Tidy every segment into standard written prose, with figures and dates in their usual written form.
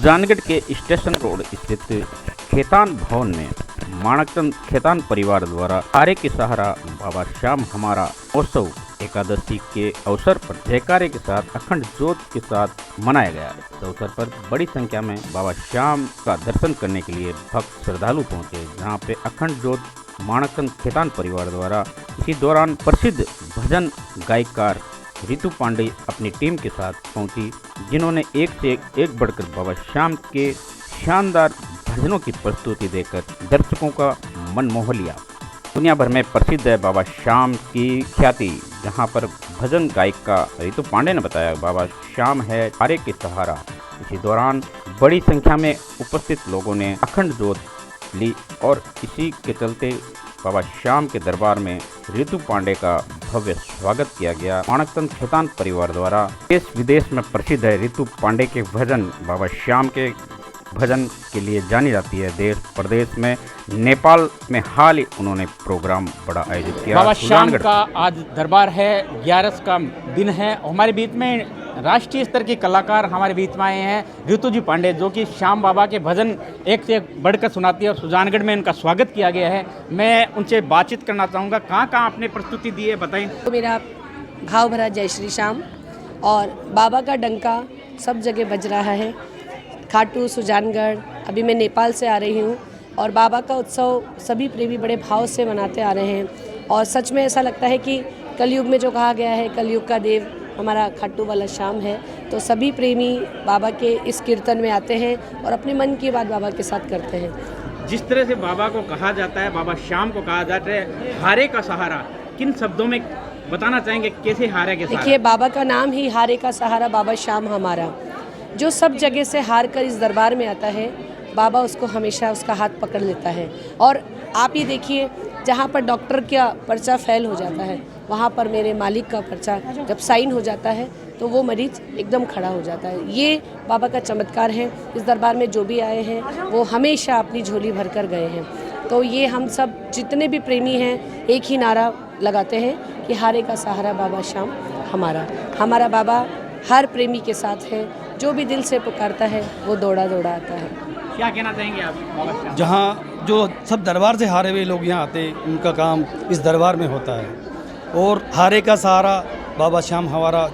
सुजानगढ़ के station road स्थित खेतान भवन में माणकचंद खेतान परिवार द्वारा हारे के सहारा बाबा श्याम हमारा महोत्सव एकादशी के अवसर पर जयकारे के साथ अखंड ज्योत के साथ मनाया गया। इस अवसर पर बड़ी संख्या में बाबा श्याम का दर्शन करने के लिए भक्त श्रद्धालु पहुंचे, जहां पे अखंड ज्योत माणकचंद खेतान परिवार द्वारा इसी दौरान प्रसिद्ध भजन गायकार रितु पांडे अपनी टीम के साथ पहुंची, जिन्होंने एक से एक बढ़कर बाबा श्याम के शानदार भजनों की प्रस्तुति देकर दर्शकों का मन मोह लिया। दुनिया भर में प्रसिद्ध है बाबा श्याम की ख्याति, जहां पर भजन गायिका रितु पांडे ने बताया बाबा श्याम है हारे के सहारा। इसी दौरान बड़ी संख्या में उपस्थित लोगों ने अखंड ज्योत ली और इसी के चलते बाबा श्याम के दरबार में रितु पांडे का भव्य स्वागत किया गया। माणकचंद खेतान परिवार द्वारा देश विदेश में प्रसिद्ध है रितु पांडे के भजन बाबा श्याम के भजन के लिए जानी जाती है। देश प्रदेश में नेपाल में हाल ही उन्होंने प्रोग्राम बड़ा आयोजित किया। बाबा श्याम का आज दरबार है, 11 का दिन है। हमारे बीच में राष्ट्रीय स्तर के कलाकार हमारे बीच में आए हैं, रितु जी पांडे, जो कि श्याम बाबा के भजन एक से एक बढ़कर सुनाती है और सुजानगढ़ में उनका स्वागत किया गया है। मैं उनसे बातचीत करना चाहूँगा, कहाँ कहाँ आपने प्रस्तुति दी है, बताएं। तो मेरा भाव भरा जय श्री श्याम और बाबा का डंका सब जगह बज रहा है। खाटू, सुजानगढ़, अभी मैं नेपाल से आ रही हूँ और बाबा का उत्सव सभी प्रेमी बड़े भाव से मनाते आ रहे हैं। और सच में ऐसा लगता है कि कलयुग में जो कहा गया है, कलयुग का देव हमारा खाटू वाला श्याम है, तो सभी प्रेमी बाबा के इस कीर्तन में आते हैं और अपने मन की बात बाबा के साथ करते हैं। जिस तरह से बाबा को कहा जाता है, बाबा श्याम को कहा जाता है हारे का सहारा, किन शब्दों में बताना चाहेंगे कैसे हारे के सहारा? देखिए, बाबा का नाम ही हारे का सहारा, बाबा श्याम हमारा, जो सब जगह से हार कर इस दरबार में आता है, बाबा उसको हमेशा उसका हाथ पकड़ लेता है। और आप ही देखिए, जहाँ पर डॉक्टर का पर्चा फेल हो जाता है, वहाँ पर मेरे मालिक का पर्चा जब साइन हो जाता है तो वो मरीज एकदम खड़ा हो जाता है। ये बाबा का चमत्कार है। इस दरबार में जो भी आए हैं वो हमेशा अपनी झोली भर कर गए हैं। तो ये हम सब जितने भी प्रेमी हैं एक ही नारा लगाते हैं कि हारे का सहारा बाबा श्याम हमारा। हमारा बाबा हर प्रेमी के साथ है, जो भी दिल से पुकारता है वो दौड़ा दौड़ा आता है। क्या कहना चाहेंगे आप बाबा श्याम? जहाँ जो सब दरबार से हारे हुए लोग यहाँ आते, उनका काम इस दरबार में होता है। और हारे का सहारा बाबा श्याम हमारा,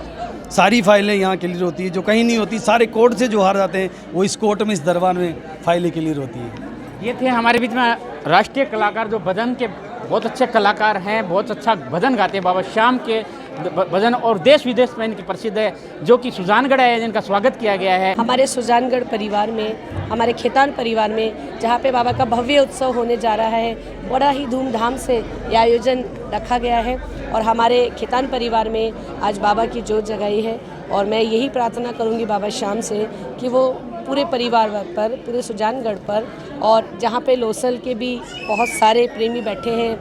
सारी फाइलें यहाँ क्लियर होती है, जो कहीं नहीं होती। सारे कोर्ट से जो हार जाते हैं वो इस कोर्ट में, इस दरबार में फाइलें क्लियर होती हैं। ये थे हमारे बीच में राष्ट्रीय कलाकार, जो भजन के बहुत अच्छे कलाकार हैं, बहुत अच्छा भजन गाते हैं। बाबा श्याम के भजन और देश विदेश में इनकी प्रसिद्ध है, जो कि सुजानगढ़ है, जिनका स्वागत किया गया है। हमारे सुजानगढ़ परिवार में, हमारे खेतान परिवार में, जहाँ पे बाबा का भव्य उत्सव होने जा रहा है, बड़ा ही धूमधाम से ये आयोजन रखा गया है। और हमारे खेतान परिवार में आज बाबा की जोत जगाई है। और मैं यही प्रार्थना करूँगी बाबा श्याम से कि वो पूरे परिवार पर, पूरे सुजानगढ़ पर, और जहाँ पे लोसल के भी बहुत सारे प्रेमी बैठे हैं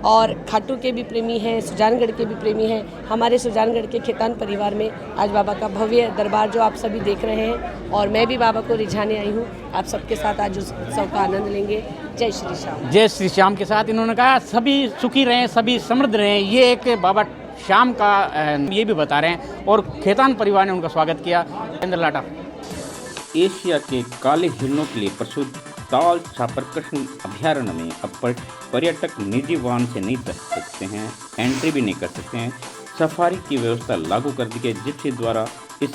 और खाटू के भी प्रेमी हैं, सुजानगढ़ के भी प्रेमी हैं, हमारे सुजानगढ़ के खेतान परिवार में आज बाबा का भव्य दरबार जो आप सभी देख रहे हैं, और मैं भी बाबा को रिझाने आई हूँ। आप सबके साथ आज उस उत्सव का आनंद लेंगे। जय श्री श्याम। जय श्री श्याम के साथ इन्होंने कहा सभी सुखी रहें, सभी समृद्ध रहें। ये एक बाबा श्याम का ये भी बता रहे हैं और खेतान परिवार ने उनका स्वागत किया। इंद्र लाटा। एशिया के काले हिरणों के लिए प्रसिद्ध ताल छापर कृष्ण अभ्यारण्य में अब पर्यटक निजी वाहन से नहीं जा सकते हैं, एंट्री भी नहीं कर सकते हैं। सफारी की व्यवस्था लागू कर दी गई, जिसके द्वारा इस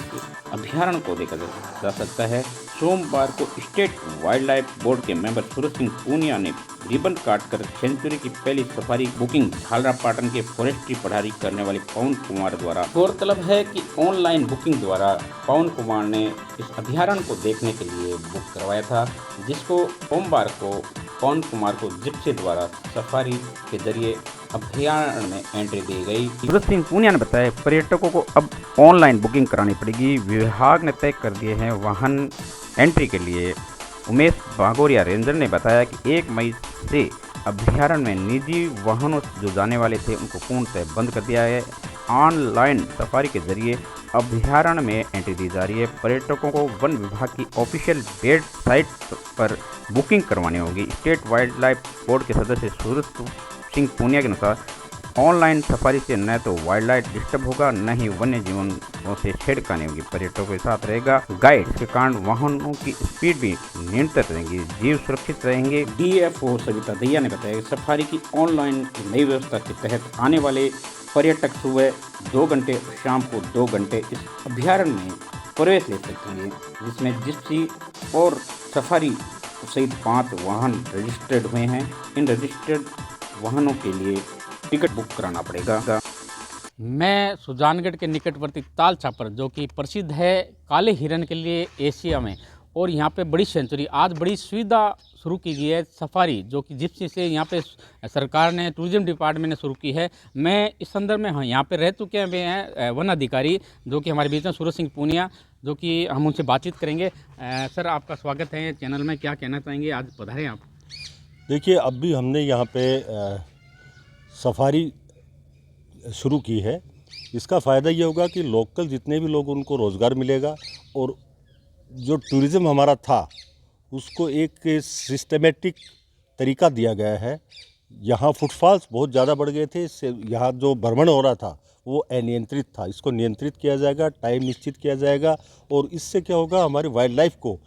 अभ्यारण्य को देखा जा सकता है। सोमवार को स्टेट वाइल्ड लाइफ बोर्ड के मेंबर सूरज सिंह पूनिया ने रिबन काटकर सेंचुरी की पहली सफारी बुकिंग झालरापाटन के फॉरेस्ट्री पढ़ाई करने वाले पवन कुमार द्वारा। गौरतलब है कि ऑनलाइन बुकिंग द्वारा पवन कुमार ने इस अभ्यारण्य को देखने के लिए बुक करवाया था, जिसको सोमवार को पवन कुमार को जिप्सी द्वारा सफारी के जरिए अभ्यारण्य में एंट्री दी गई। सूरज सिंह पूनिया ने बताया पर्यटकों को अब ऑनलाइन बुकिंग करानी पड़ेगी। विभाग ने तय कर दिए हैं वाहन एंट्री के लिए। उमेश बागोरिया रेंजर ने बताया कि 1 मई से अभ्यारण्य में निजी वाहनों जो जाने वाले थे उनको पूर्णतः बंद कर दिया है। ऑनलाइन सफारी के जरिए अभ्यारण्य में एंट्री दी जा रही है। पर्यटकों को वन विभाग की ऑफिशियल वेबसाइट पर बुकिंग करवानी होगी। स्टेट वाइल्ड लाइफ बोर्ड के सदस्य सूरज सिंह पूनिया के अनुसार ऑनलाइन सफारी से न तो वाइल्ड लाइफ डिस्टर्ब होगा, न ही वन्य जीवों से छेड़खानी होगी। पर्यटकों के साथ रहेगा गाइड के कारण वाहनों की स्पीड भी नियंत्रित रहेंगी, जीव सुरक्षित रहेंगे। डीएफओ सविता दहिया ने बताया कि सफारी की ऑनलाइन नई व्यवस्था के तहत आने वाले पर्यटक सुबह 2 घंटे और शाम को 2 घंटे इस अभ्यारण्य में प्रवेश ले सकेंगे, जिसमें जिप्सी और सफारी सहित 5 वाहन रजिस्टर्ड हुए हैं। इन रजिस्टर्ड वाहनों के लिए टिकट बुक कराना पड़ेगा। मैं सुजानगढ़ के निकटवर्ती ताल छापर, जो कि प्रसिद्ध है काले हिरन के लिए एशिया में, और यहाँ पे बड़ी सेंचुरी, आज बड़ी सुविधा शुरू की गई है सफारी, जो कि जिप्सी से यहाँ पे सरकार ने, टूरिज्म डिपार्टमेंट ने शुरू की है। मैं इस संदर्भ में यहाँ पे रह चुके हैं वन अधिकारी जो कि हमारे बीच में सूरज सिंह पूनिया, जो कि हम उनसे बातचीत करेंगे। सर, आपका स्वागत है चैनल में, क्या कहना चाहेंगे, आज पधारे आप? देखिए, अब भी हमने यहाँ पे सफारी शुरू की है। इसका फ़ायदा ये होगा कि लोकल जितने भी लोग, उनको रोज़गार मिलेगा, और जो टूरिज़्म हमारा था उसको एक सिस्टमेटिक तरीका दिया गया है। यहाँ फुटफॉल्स बहुत ज़्यादा बढ़ गए थे, इससे यहाँ जो भ्रमण हो रहा था वो अनियंत्रित था। इसको नियंत्रित किया जाएगा, टाइम निश्चित किया जाएगा, और इससे क्या होगा, हमारी वाइल्ड लाइफ को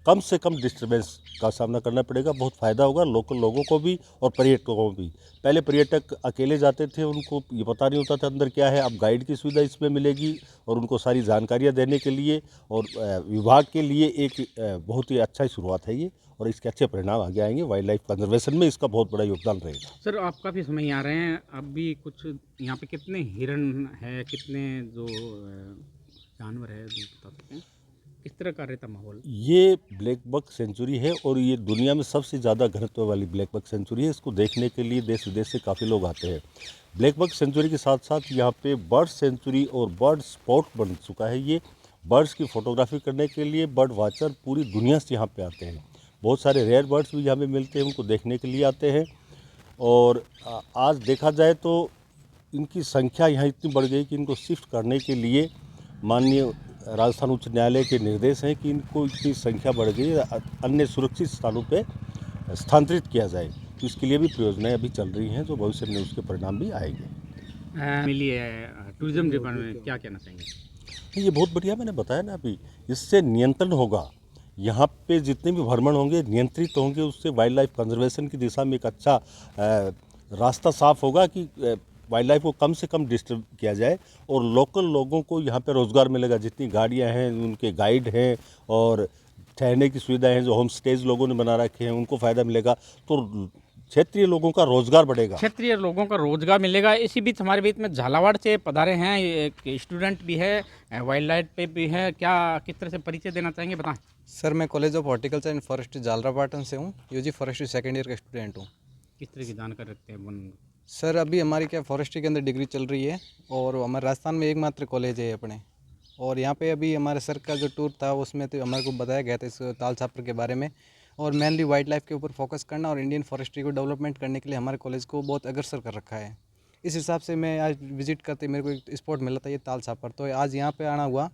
कम से कम डिस्टर्बेंस का सामना करना पड़ेगा। बहुत फ़ायदा होगा लोकल लोगों को भी और पर्यटकों को भी। पहले पर्यटक अकेले जाते थे, उनको ये पता नहीं होता था अंदर क्या है। अब गाइड की सुविधा इसमें मिलेगी, और उनको सारी जानकारियाँ देने के लिए और विभाग के लिए एक बहुत ही अच्छा शुरुआत है ये, और इसके अच्छे परिणाम आगे आएंगे। वाइल्ड लाइफ कंजर्वेशन में इसका बहुत बड़ा योगदान रहेगा। सर, आप काफ़ी समय यहाँ रहे हैं, अब भी कुछ यहाँ पे कितने हिरन है, कितने जो जानवर है, जो बता सकते हैं, किस तरह का रहता माहौल? ये ब्लैक बक सेंचुरी है, और ये दुनिया में सबसे ज़्यादा घनत्व वाली ब्लैक बक सेंचुरी है। इसको देखने के लिए देश विदेश से काफ़ी लोग आते हैं। ब्लैक बक सेंचुरी के साथ साथ यहाँ पे बर्ड सेंचुरी और बर्ड स्पॉट बन चुका है। ये बर्ड्स की फ़ोटोग्राफी करने के लिए बर्ड वाचर पूरी दुनिया से यहाँ पे आते हैं। बहुत सारे रेयर बर्ड्स भी यहाँ पे मिलते हैं, उनको देखने के लिए आते हैं। और आज देखा जाए तो इनकी संख्या यहाँ इतनी बढ़ गई कि इनको शिफ्ट करने के लिए माननीय राजस्थान उच्च न्यायालय के निर्देश हैं कि इनको इतनी संख्या बढ़ गई, अन्य सुरक्षित स्थानों पे स्थानांतरित किया जाए। तो इसके लिए भी परियोजनाएं अभी चल रही हैं, जो भविष्य में उसके परिणाम भी आएंगे। मिलिए टूरिज्म डिपार्टमेंट में क्या कहना चाहेंगे? ये बहुत बढ़िया, मैंने बताया ना अभी, इससे नियंत्रण होगा। यहाँ पे जितने भी भ्रमण होंगे नियंत्रित होंगे, उससे वाइल्ड लाइफ कंजर्वेशन की दिशा में एक अच्छा रास्ता साफ होगा कि वाइल्ड लाइफ को कम से कम डिस्टर्ब किया जाए, और लोकल लोगों को यहाँ पे रोज़गार मिलेगा। जितनी गाड़ियाँ हैं, उनके गाइड हैं, और ठहरने की सुविधाएं हैं, जो होम स्टेज लोगों ने बना रखे हैं, उनको फ़ायदा मिलेगा। तो क्षेत्रीय लोगों का रोज़गार बढ़ेगा, क्षेत्रीय लोगों का रोजगार मिलेगा। इसी बीच हमारे बीच में झालावाड़ से पधारे हैं, एक स्टूडेंट भी है, वाइल्ड लाइफ पे भी है। क्या किस तरह से परिचय देना चाहेंगे, बताएं। सर, मैं college of horticulture and forestry Jhalrapatan से हूँ, यूजी फॉरेस्ट्री सेकेंड ईयर का स्टूडेंट हूँ। किस तरह की जानकारी रखते हैं वन? सर, अभी हमारी क्या फॉरेस्ट्री के अंदर डिग्री चल रही है, और हमारे राजस्थान में एकमात्र कॉलेज है अपने। और यहाँ पे अभी हमारे सर का जो टूर था उसमें तो हमारे को बताया गया था इस ताल छापर के बारे में, और मेनली वाइल्ड लाइफ के ऊपर फोकस करना और इंडियन फॉरेस्ट्री को डेवलपमेंट करने के लिए हमारे कॉलेज को बहुत अग्रसर कर रखा है। इस हिसाब से मैं आज विजिट करते मेरे को एक स्पॉट मिला था, ये ताल छापर, तो आज यहाँ पे आना हुआ।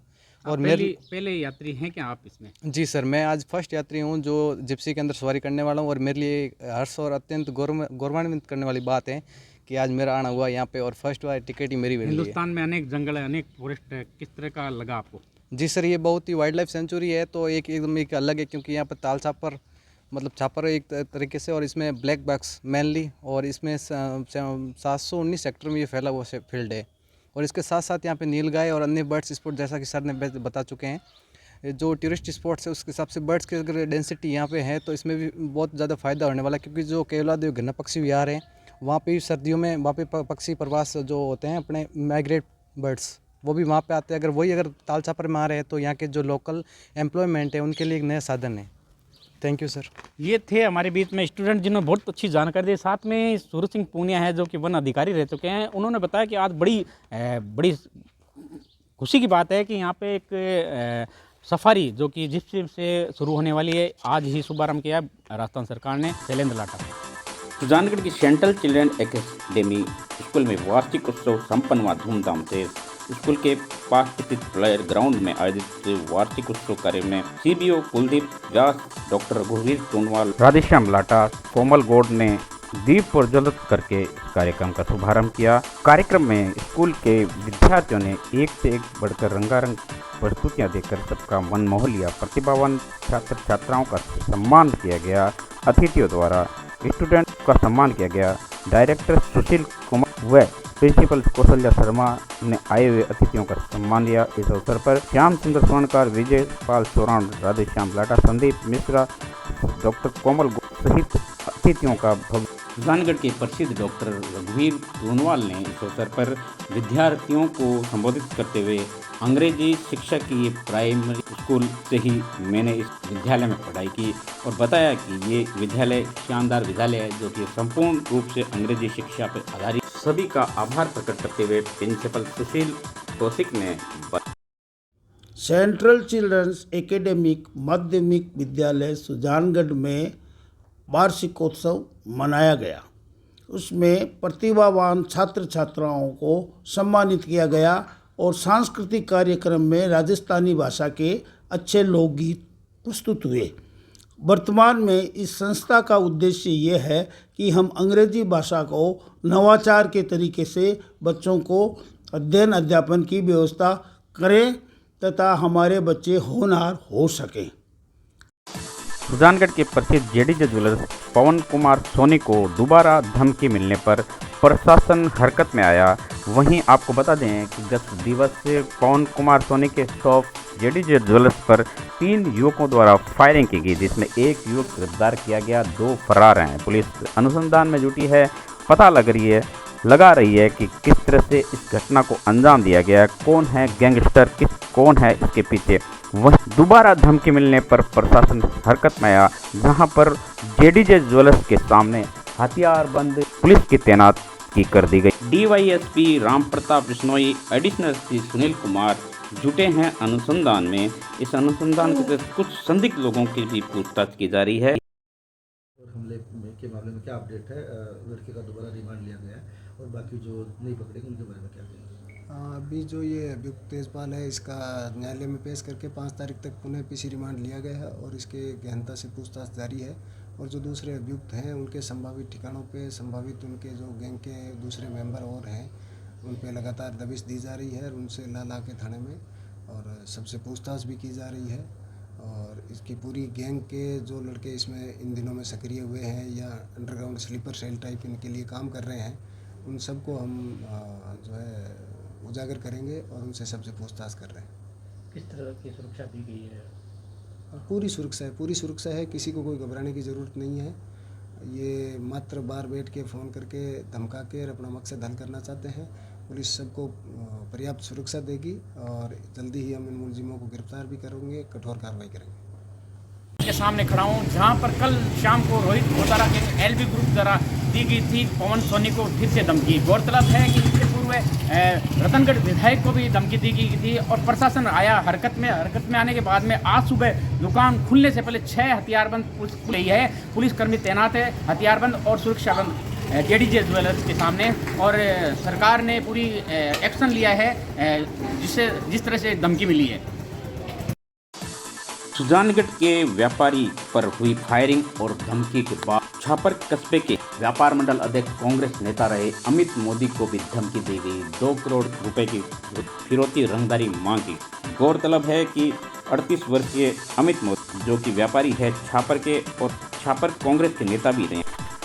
और पहले यात्री हैं क्या आप इसमें? जी सर, मैं आज फर्स्ट यात्री हूँ जो जिप्सी के अंदर सवारी करने वाला हूँ, और मेरे लिए हर्ष और अत्यंत गौरवान्वित करने वाली बात है कि आज मेरा आना हुआ यहाँ पे, और फर्स्ट वाली टिकट ही मेरी मिली है। हिंदुस्तान में अनेक जंगल है, अनेक फॉरेस्ट है, किस तरह का लगा आपको? जी सर, ये बहुत ही वाइल्ड लाइफ सेंचुरी है, तो एकदम एक अलग है, क्योंकि यहाँ पर ताल छापर मतलब छापर एक तरीके से, और इसमें ब्लैक बक्स मेनली, और इसमें 719 सेक्टर में ये फैला हुआ फील्ड है। और इसके साथ साथ यहाँ पे नीलगाय और अन्य बर्ड्स स्पॉट, जैसा कि सर ने बता चुके हैं, जो टूरिस्ट स्पॉट्स है उसके हिसाब से बर्ड्स की अगर डेंसिटी यहाँ पे है तो इसमें भी बहुत ज़्यादा फायदा होने वाला है। क्योंकि जो केवलादेव घना पक्षी विहार है, वहाँ पे भी सर्दियों में वहाँ पे पक्षी प्रवास जो होते हैं अपने माइग्रेट बर्ड्स, वो भी वहाँ पे आते हैं। अगर ताल छापर में आ रहे हैं तो यहाँ के जो लोकल एम्प्लॉयमेंट है उनके लिए एक नया साधन है। Thank you sir. ये थे हमारे बीच में स्टूडेंट जिन्होंने बहुत अच्छी जानकारी दी। साथ में सूरज सिंह पूनिया है जो कि वन अधिकारी रह चुके हैं। उन्होंने बताया कि आज बड़ी खुशी की बात है कि यहाँ पे एक सफारी जो कि जिप्सी से शुरू होने वाली है, आज ही शुभारंभ किया राजस्थान सरकार ने। शैलेंद्र लाटा। सुजानगढ़ की सेंट्रल चिल्ड्रन एकेडमी स्कूल में वार्षिक उत्सव संपन्न हुआ धूमधाम से। स्कूल के पास स्थित प्लेयर ग्राउंड में आयोजित वार्षिक उत्सव कार्य में सीबीओ कुलदीप व्यास, डॉक्टर रघुवीर टोनवाल, राधेश्याम लाटा, कोमल गौड़ ने दीप प्रज्वलित करके इस कार्यक्रम का शुभारंभ किया। कार्यक्रम में स्कूल के विद्यार्थियों ने एक से एक बढ़कर रंगारंग प्रस्तुतियां देकर सबका मन मोह लिया। प्रतिभावान छात्र छात्राओं का सम्मान किया गया। अतिथियों द्वारा स्टूडेंट का सम्मान किया गया। डायरेक्टर सुशील कुमार व प्रिंसिपल कौशल्या शर्मा ने आए हुए अतिथियों का सम्मान लिया। इस अवसर पर श्याम सुंदर स्वर्णकार, विजय पाल चौरान, राधेश्याम लाटा, संदीप मिश्रा, डॉक्टर कोमल सहित अतिथियों का सुजानगढ़ के प्रसिद्ध डॉक्टर रघुवीर सोनवाल ने इस अवसर पर विद्यार्थियों को संबोधित करते हुए अंग्रेजी शिक्षा की ये प्राइमरी स्कूल से ही मैंने इस विद्यालय में पढ़ाई की और बताया कि ये विद्यालय शानदार विद्यालय है जो कि संपूर्ण रूप से अंग्रेजी शिक्षा पर आधारित। सभी का आभार प्रकट करते हुए प्रिंसिपल सुशील कौशिक ने सेंट्रल चिल्ड्रंस एकेडमिक माध्यमिक विद्यालय सुजानगढ़ में वार्षिकोत्सव मनाया गया। उसमें प्रतिभावान छात्र छात्राओं को सम्मानित किया गया और सांस्कृतिक कार्यक्रम में राजस्थानी भाषा के अच्छे लोकगीत प्रस्तुत हुए। वर्तमान में इस संस्था का उद्देश्य ये है कि हम अंग्रेजी भाषा को नवाचार के तरीके से बच्चों को अध्ययन अध्यापन की व्यवस्था करें तथा हमारे बच्चे होनहार हो सकें। सुजानगढ़ के प्रसिद्ध जेडीजे ज्वेलर्स पवन कुमार सोनी को दोबारा धमकी मिलने पर प्रशासन हरकत में आया। वहीं आपको बता दें कि गत दिवस से पवन कुमार सोनी के शॉप जेडीजे ज्वेलर्स पर 3 युवकों द्वारा फायरिंग की गई, जिसमें एक युवक गिरफ्तार किया गया, 2 फरार हैं। पुलिस अनुसंधान में जुटी है, पता लगा रही है कि किस तरह से इस घटना को अंजाम दिया गया है, कौन है गैंगस्टर, कौन है इसके पीछे। वह दोबारा धमकी मिलने पर प्रशासन हरकत में आया, जहां पर जेडीजे ज्वेलर्स के सामने हथियारबंद पुलिस की तैनाती कर दी गई। DYSP Ram Pratap Bishnoi, additional SP Sunil Kumar जुटे हैं अनुसंधान में। इस अनुसंधान के तहत कुछ संदिग्ध लोगों की भी पूछताछ की जा रही है। और हमले के मामले में क्या अपडेट है? लड़के का दोबारा रिमांड लिया गया है और बाकी जो नहीं पकड़े उनके बारे में क्या कहेंगे? अभी जो ये अभियुक्त तेजपाल है, इसका न्यायालय में पेश करके 5 तारीख तक पुनः पीसी रिमांड लिया गया है और इसके गहनता से पूछताछ जारी है। और जो दूसरे अभियुक्त हैं उनके संभावित ठिकानों पे संभावित उनके जो गैंग के दूसरे मेंबर और हैं उन पे लगातार दबिश दी जा रही है और उनसे ला के थाने में और सबसे पूछताछ भी की जा रही है। और इसकी पूरी गैंग के जो लड़के इसमें इन दिनों में सक्रिय हुए हैं या अंडरग्राउंड स्लीपर सेल टाइप इनके लिए काम कर रहे हैं, उन सबको हम जो है उजागर करेंगे और उनसे सबसे पूछताछ कर रहे हैं। किस तरह की सुरक्षा दी गई है? पूरी सुरक्षा है, किसी को कोई घबराने की ज़रूरत नहीं है। ये मात्र बाहर बैठ के फ़ोन करके धमका के अपना मकसद हल करना चाहते हैं। पुलिस सबको पर्याप्त सुरक्षा देगी और जल्दी ही हम इन मुलजिमों को गिरफ्तार भी करेंगे, कठोर कार्रवाई करेंगे। के सामने खड़ा हूँ जहाँ पर कल शाम को रोहित गोतारा के एलबी ग्रुप द्वारा दी गई थी पवन सोनी को फिर से धमकी। गौरतलब है कि इससे पूर्व रतनगढ़ विधायक को भी धमकी दी गई थी और प्रशासन आया हरकत में आने के बाद में आज सुबह दुकान खुलने से पहले 6 हथियारबंद पुलिस गई है। पुलिसकर्मी तैनात है, हथियारबंद और सुरक्षाबंद जेडीजे ज्वेलर्स के सामने। और सरकार ने पूरी एक्शन लिया है जिस तरह से धमकी मिली है। सुजानगढ़ के व्यापारी पर हुई फायरिंग और धमकी के बाद छापर कस्बे के व्यापार मंडल अध्यक्ष कांग्रेस नेता रहे अमित मोदी को भी धमकी दी गई। 2 करोड़ रुपए की फिरौती रंगदारी मांगी। गौरतलब है कि 38 वर्षीय अमित मोदी जो कि व्यापारी है छापर के और छापर कांग्रेस के नेता भी रहे,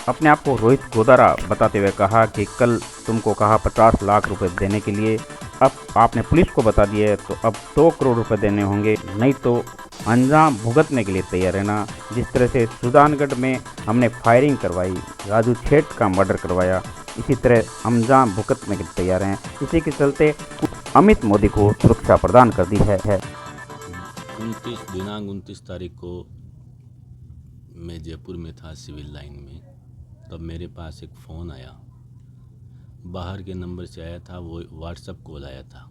अपने आप को रोहित गोदारा बताते हुए कहा कि कल तुमको कहा 50 लाख रुपए देने के लिए, अब आपने पुलिस को बता दिया है तो अब 2 करोड़ रुपए देने होंगे, नहीं तो अंजाम भुगतने के लिए तैयार रहना। जिस तरह से सुजानगढ़ में हमने फायरिंग करवाई, राजू छेठ का मर्डर करवाया, इसी तरह अंजाम भुगतने के लिए तैयार हैं। इसी के चलते अमित मोदी को सुरक्षा प्रदान कर दी है। दिनांक 29 तारीख को मैं जयपुर में था सिविल लाइन में, तब मेरे पास एक फ़ोन आया, बाहर के नंबर से आया था, वो व्हाट्सएप कॉल आया था।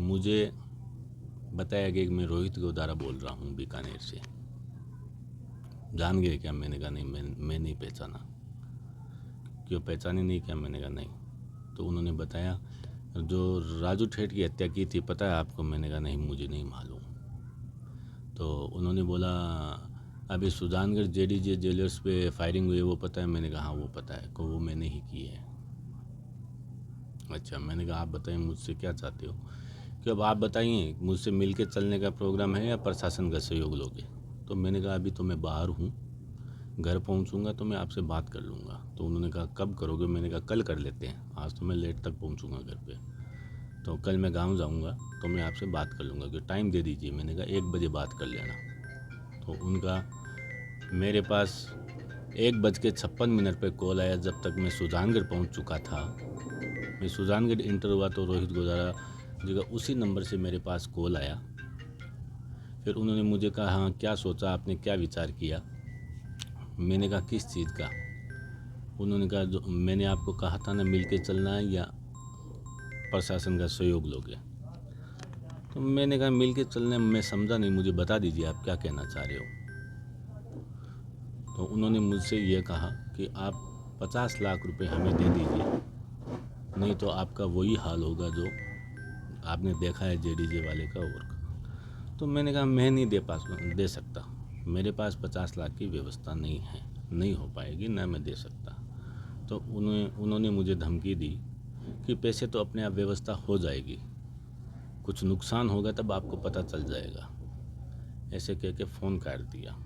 मुझे बताया गया कि मैं रोहित गोदारा बोल रहा हूँ बीकानेर से। जान गए क्या? मैंने कहा नहीं, मैं नहीं पहचाना। क्यों पहचाने नहीं क्या? मैंने कहा नहीं। तो उन्होंने बताया जो राजू ठेठ की हत्या की थी पता है आपको? मैंने कहा नहीं, मुझे नहीं मालूम। तो उन्होंने बोला अभी सुजानगढ़ जेडीजे ज्वेलर्स पे फायरिंग हुई है, वो पता है? मैंने कहा हाँ वो पता है, को वो मैंने ही की है। अच्छा, मैंने कहा आप बताइए मुझसे क्या चाहते हो, कि अब आप बताइए मुझसे मिल के चलने का प्रोग्राम है या प्रशासन का सहयोग लोगे? तो मैंने कहा अभी तो मैं बाहर हूँ, घर पहुँचूँगा तो मैं आपसे बात कर लूँगा। तो उन्होंने कहा कब करोगे? मैंने कहा कल कर लेते हैं, आज तो मैं लेट तक पहुँचूँगा घर पे, तो कल मैं गांव जाऊँगा तो मैं आपसे बात कर लूँगा, कि टाइम दे दीजिए। मैंने कहा 1 बजे बात कर लेना। तो उनका मेरे पास 1:56 पे कॉल आया। जब तक मैं सुजानगढ़ पहुँच चुका था, मैं सुजानगढ़ इंटर हुआ तो रोहित गोदारा जी का उसी नंबर से मेरे पास कॉल आया। फिर उन्होंने मुझे कहा हाँ क्या सोचा आपने, क्या विचार किया? मैंने कहा किस चीज़ का? उन्होंने कहा जो मैंने आपको कहा था ना मिल के चलना है या प्रशासन का सहयोग लोगे? तो मैंने कहा मिल के चलने, मैं समझा नहीं, मुझे बता दीजिए आप क्या कहना चाह रहे हो। तो उन्होंने मुझसे ये कहा कि आप 50 लाख रुपए हमें दे दीजिए, नहीं तो आपका वही हाल होगा जो आपने देखा है जेडीजे वाले का और का। तो मैंने कहा मैं नहीं दे सकता, मेरे पास 50 लाख की व्यवस्था नहीं है, नहीं हो पाएगी, ना मैं दे सकता। तो उन्होंने मुझे धमकी दी कि पैसे तो अपने आप व्यवस्था हो जाएगी, कुछ नुकसान होगा तब आपको पता चल जाएगा, ऐसे कह के फ़ोन काट दिया।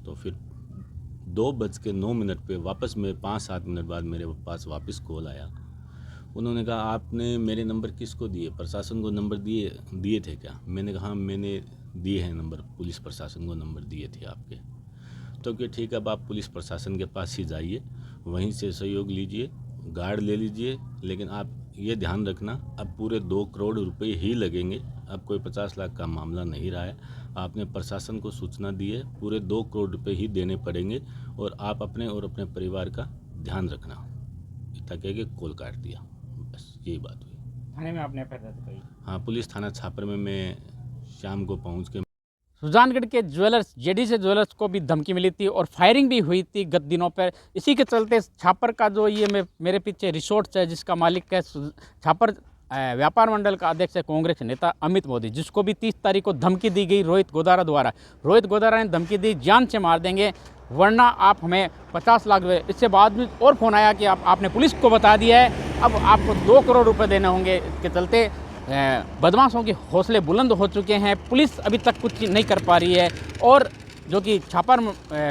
तो फिर 2:09 पे वापस में 5-7 मिनट बाद मेरे पास वापस कॉल आया। उन्होंने कहा आपने मेरे नंबर किसको दिए, प्रशासन को नंबर दिए थे क्या? मैंने कहा हाँ मैंने दिए हैं नंबर, पुलिस प्रशासन को नंबर दिए थे आपके। तो कि ठीक है, अब आप पुलिस प्रशासन के पास ही जाइए, वहीं से सहयोग लीजिए, गार्ड ले लीजिए, लेकिन आप ये ध्यान रखना अब पूरे 2 करोड़ रुपए ही लगेंगे, अब कोई 50 लाख का मामला नहीं रहा है। आपने प्रशासन को सूचना दी है, पूरे 2 करोड़ रुपए ही देने पड़ेंगे और आप अपने और अपने परिवार का ध्यान रखना। इतना कह के कॉल काट दिया, बस यही बात हुई। थाने में आपने एफआईआर दर्ज कराई? हाँ, पुलिस थाना छापर में मैं शाम को पहुँच के सुजानगढ़ के ज्वेलर्स जेडीजे ज्वेलर्स को भी धमकी मिली थी और फायरिंग भी हुई थी गत दिनों पर। इसी के चलते छापर का जो ये मेरे पीछे रिसोर्ट है जिसका मालिक है छापर व्यापार मंडल का अध्यक्ष है कांग्रेस नेता अमित मोदी, जिसको भी 30 तारीख को धमकी दी गई रोहित गोदारा द्वारा। रोहित गोदारा ने धमकी दी जान से मार देंगे वरना आप हमें 50 लाख रुपये। इससे बाद में और फ़ोन आया कि आपने पुलिस को बता दिया है, अब आपको 2 करोड़ रुपये देने होंगे। इसके चलते बदमाशों के हौसले बुलंद हो चुके हैं। पुलिस अभी तक कुछ नहीं कर पा रही है और जो कि छापर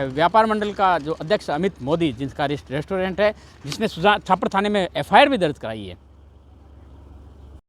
व्यापार मंडल का जो अध्यक्ष अमित मोदी, जिसका रेस्टोरेंट है, जिसने छापर थाने में एफआईआर भी दर्ज कराई है,